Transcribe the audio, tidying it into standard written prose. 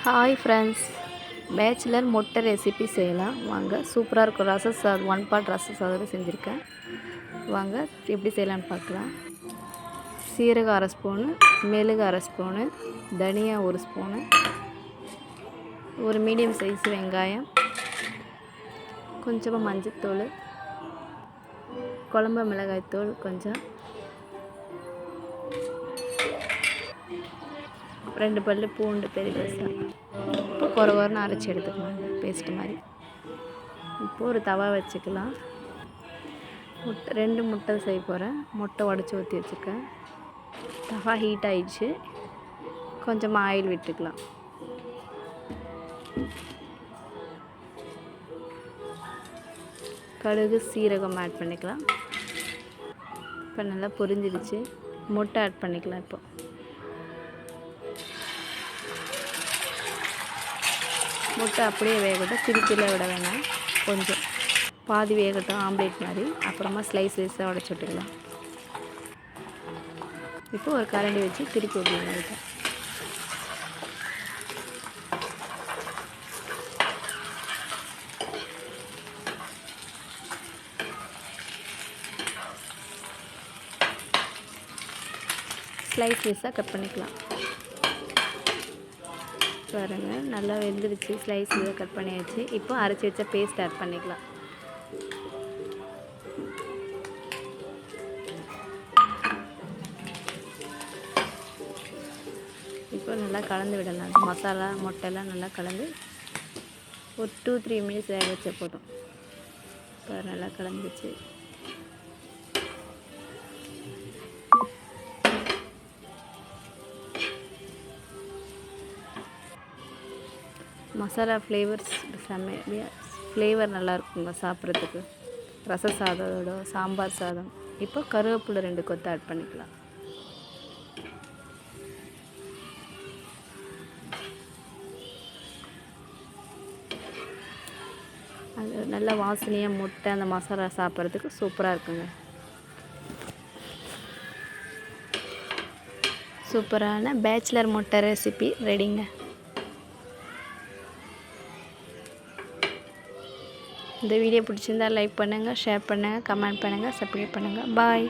Hi friends, bachelor முட்டை recipe செய்யலாம் வாங்க. சூப்பராக இருக்கும். ரசம் சாதம், 1 பாட் ரசம் சாதம் செஞ்சுருக்கேன். வாங்க எப்படி செய்யலான்னு பார்க்கலாம். சீரகம் 1/2 ஸ்பூனு, மிளகு 1/2 ஸ்பூனு, தனியா 1 ஸ்பூனு, ஒரு மீடியம் சைஸ் வெங்காயம், கொஞ்சமாக மஞ்சத்தூள், குழம்பு மிளகாய்த்தூள் கொஞ்சம், 2 பல்லு பூண்டு பெரிய பெருசாக, இப்போ குறன்னு அரைச்சி எடுத்துக்கலாம் பேஸ்ட்டு மாதிரி. இப்போது ஒரு தவா வச்சுக்கலாம். 2 முட்டை செய்ய போகிறேன். முட்டை உடச்சி ஊற்றி வச்சுருக்கேன். தவா ஹீட் ஆயிடுச்சு. கொஞ்சமாக ஆயில் விட்டுக்கலாம். கடுகு சீரகம் ஆட் பண்ணிக்கலாம். இப்போ நல்லா பொரிஞ்சிடுச்சு. முட்டை ஆட் பண்ணிக்கலாம். இப்போ முட்டை அப்படியே வேகட்டும், திருப்பியில் விட வேணாம். கொஞ்சம் பாதி வேகட்டும், ஆம்லேட் மாதிரி. அப்புறமா ஸ்லைஸ் ஸ்லைஸாக உடச்சி விட்டுக்கலாம். இப்போ ஒரு கரண்டி வச்சு திருப்பி விட்டுக்கலாம். ஸ்லைஸ் ஸ்லைஸாக கட் பண்ணிக்கலாம். பாருங்கள், நல்லா வெந்துடுச்சு. ஸ்லைஸ் இதை கட் பண்ணியாச்சு. இப்போ அரைச்சி வச்ச பேஸ்ட் ஆட் பண்ணிக்கலாம். இப்போ நல்லா கலந்து விடலாம். மசாலா முட்டைலாம் நல்லா கலந்து ஒரு 2-3 மினிட்ஸ் வேக வச்ச போதும். இப்போ நல்லா கலந்துச்சு. மசாலா ஃப்ளேவர் நல்லா இருக்குங்க சாப்பிட்றதுக்கு. ரச சாதத்தோட சாம்பார் சாதம். இப்போ கருவேப்பிலை 2 கொத்து ஆட் பண்ணிக்கலாம். அது நல்ல வாசனையாக முட்டை அந்த மசாலா சாப்பிட்றதுக்கு சூப்பராக இருக்குங்க. சூப்பரான பேச்சுலர் முட்டை ரெசிபி ரெடிங்க. இந்த வீடியோ பிடிச்சிருந்தால் லைக் பண்ணுங்கள், ஷேர் பண்ணுங்கள், கமெண்ட் பண்ணுங்கள், சப்ஸ்கிரைப் பண்ணுங்கள். பாய்.